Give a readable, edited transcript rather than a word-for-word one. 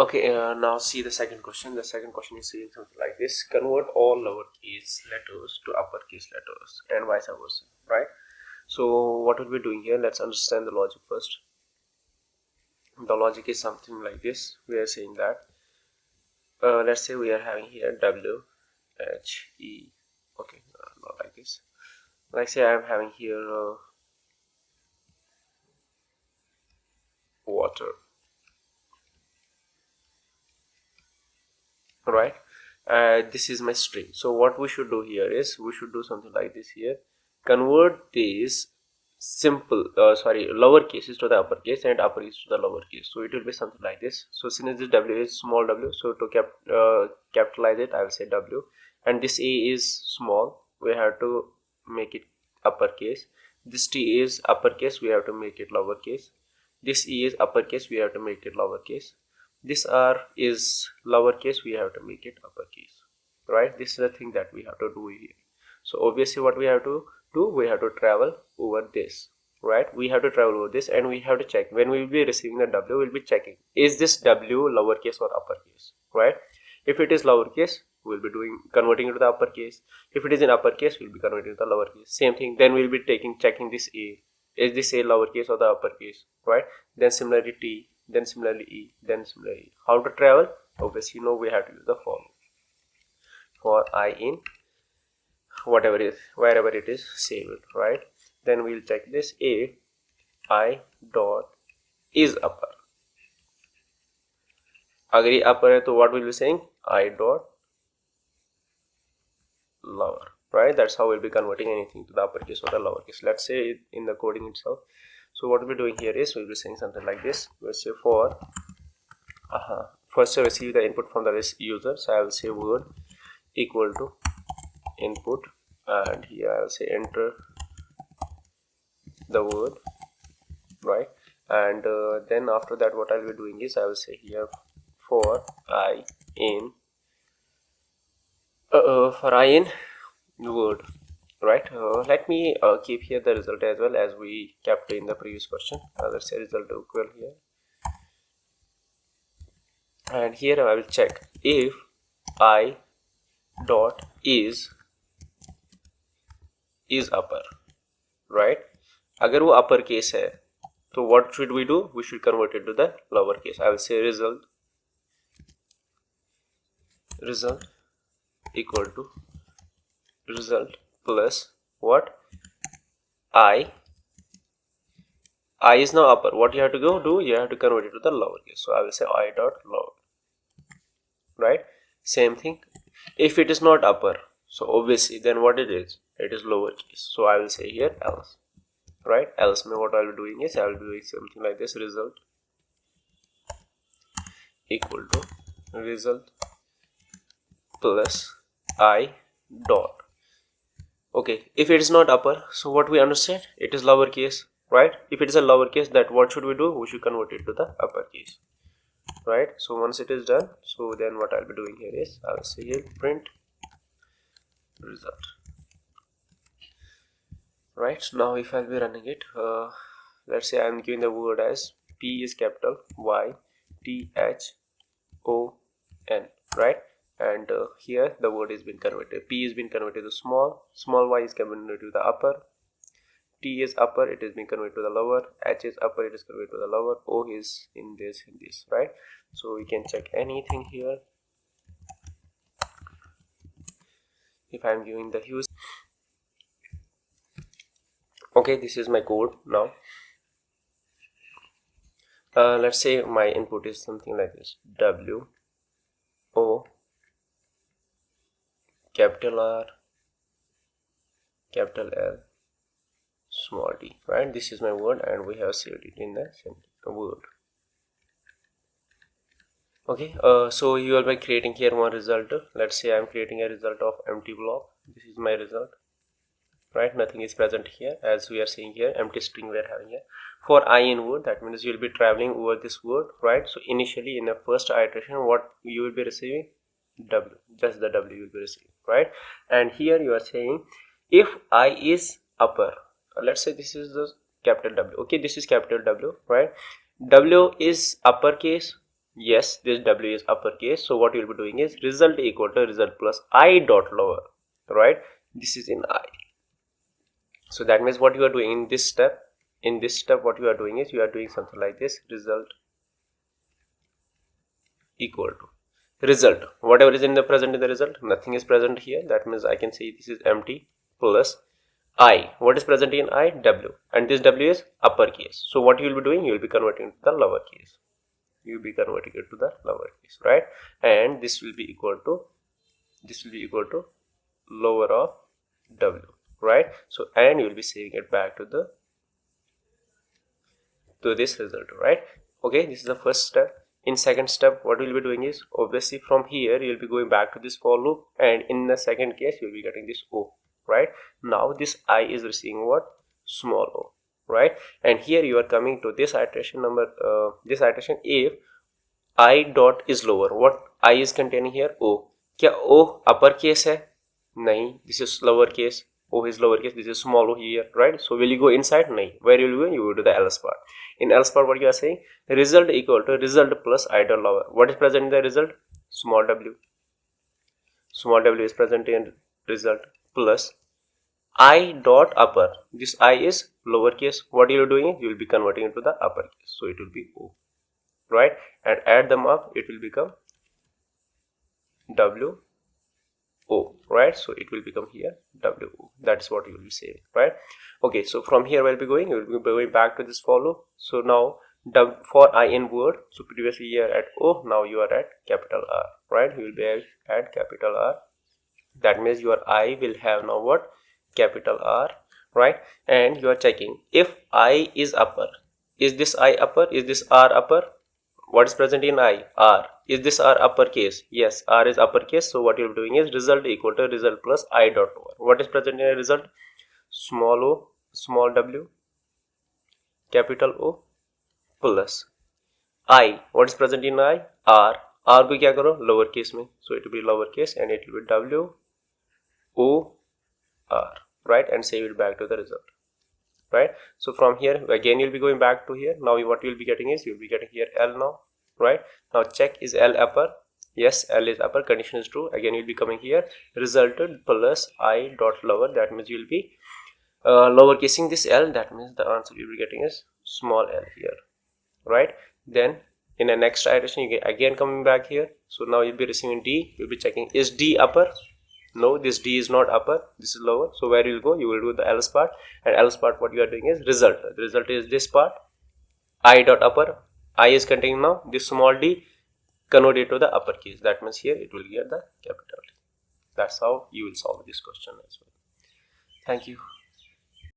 Okay, now see the second question. The second question is saying something like this: convert all lowercase letters to uppercase letters, and vice versa, right? So, what will we doing here? Let's understand the logic first. The logic is something like this. We are saying that, let's say we are having here W, H, E. Okay, not like this. Like say I am having here water, right? This is my string. So what we should do here is we should do something like this here: convert these simple lowercases to the uppercase and uppercase to the lowercase. So it will be something like this. So since this W is small w, so to capitalize it, I will say W, and this A is small, we have to make it uppercase. This T is uppercase, we have to make it lowercase. This E is uppercase, we have to make it lowercase. This R is lowercase, we have to make it uppercase, right? This is the thing that we have to do here. So obviously what we have to do, we have to travel over this, right? We have to travel over this, and we have to check when we will be receiving the W. We'll be checking, is this W lowercase or uppercase, right? If it is lowercase, we'll be doing converting it to the uppercase. If it is in uppercase, we'll be converting to the lowercase. Same thing. Then we'll be checking this A, is this A lowercase or the uppercase, right? Then similarly T, then similarly E, then similarly E. How to travel? Obviously, we have to use the for I in whatever is wherever it is saved, right? Then we'll check this A I dot is upper. अगर ये upper है तो what will be saying? I dot lower, right? That's how we'll be converting anything to the uppercase or the lowercase. Let's say in the coding itself. So what we'll be doing here is we'll be saying something like this. We'll say for first to receive the input from the user, so I will say word equal to input, and here I will say enter the word, right? And then after that what I will be doing is I will say here for I in word, right? Let me keep here the result as well as we kept in the previous question. Let's say result equal here, and here I will check if I dot is upper, right? अगर वो upper case है तो what should we do? We should convert it to the lower case. I will say result equal to result plus what? I is now upper. What you have to do? You have to convert it to the lower case. So I will say I dot lower, right? Same thing. If it is not upper, so obviously then what it is? It is lower case. So I will say here else, right? Else me what I will be doing is I will be doing something like this: result equal to result plus I dot. Okay, if it is not upper, so what we understand, it is lower case, right? If it is a lower case, that what should we do? We should convert it to the upper case, right? So once it is done, so then what I'll be doing here is I will say here print result, right? Now if I'll be running it, let's say I'm giving the word as P is capital Y T H O N, right? And here the word is been converted. P is been converted to small y is converted to the upper, T is upper, it is being converted to the lower, H is upper, it is converted to the lower, O is in this, right? So we can check anything here. If I am giving the hues, okay, this is my code now. Let's say my input is something like this: W O capital R capital L small d, right? This is my word and we have saved it in the word. Okay, so you are by creating here one result. Let's say I am creating a result of empty block. This is my result, right? Nothing is present here, as we are seeing here, empty string we are having here. For I in word, that means you will be traveling over this word, right? So initially in the first iteration, what you will be receiving? W, just the W you will be receiving, right? And here you are saying if I is upper, let's say this is the capital W. Okay, this is capital W, right? W is uppercase, Yes, this W is uppercase. So what you'll be doing is result equal to result plus I dot lower, right? This is in I. So that means what you are doing in this step, what you are doing is you are doing something like this: result equal to result, whatever is in the present in the result, nothing is present here. That means I can say this is empty plus I. What is present in I? W, and this W is uppercase. So what you will be doing, you will be converting to the lowercase. You will be converting it to the lowercase, right? And this will be equal to lower of W, right? So and you will be saving it back to this result, right? Okay, this is the first step. In second step, what we'll be doing is obviously from here you'll be going back to this for loop, and in the second case you'll be getting this O, right? Now this I is receiving what? Small o, right? And here you are coming to this iteration number, this iteration if I dot is lower. What I is containing here? O. क्या O upper case है? नहीं, this is lower case. O is lower case, this is small o here, right? So will you go inside? नहीं. Where will you go? You will do the else part. In else part, what you are saying? Result equal to result plus I dot lower. What is present in the result? Small w. Small w is present in result plus I dot upper. This I is lower case. What you are doing? You will be converting it to the upper case. So it will be O, right? And add them up, it will become W O, right? So it will become here W O. That's what you will be saying, right? Okay, so from here we'll be going, you will be going back to this for loop. So now for I in word, so previously you are at O, now you are at capital R, right? You will be at capital R. That means your I will have now what? Capital R, right? And you are checking if I is upper. Is this I upper? Is this R upper? What is present in I? R. Is this R uppercase? Yes, R is uppercase. So what you're doing is result equal to result plus I dot over. What is present in a result? Small o, small w, capital O plus I. What is present in I? R. R को क्या करो? Lower case में. So it will be lower case and it will be W O R, right? And save it back to the result, right? So from here again you'll be going back to here. Now what you'll be getting is you'll be getting here L now, right? Now check, is L upper? Yes, L is upper, condition is true. Again you'll be coming here resulted plus I dot lower. That means you'll be lower casing this L. That means the answer you'll be getting is small l here, right? Then in the next iteration you get again coming back here. So now you'll be receiving D. You'll be checking, is D upper? No, this D is not upper, this is lower. So where you will go? You will do the else part, and else part what you are doing is result. The result is this part, I dot upper. I is containing now this small d, convert it to the uppercase. That means here it will get the capital D. That's how you will solve this question as well. Thank you.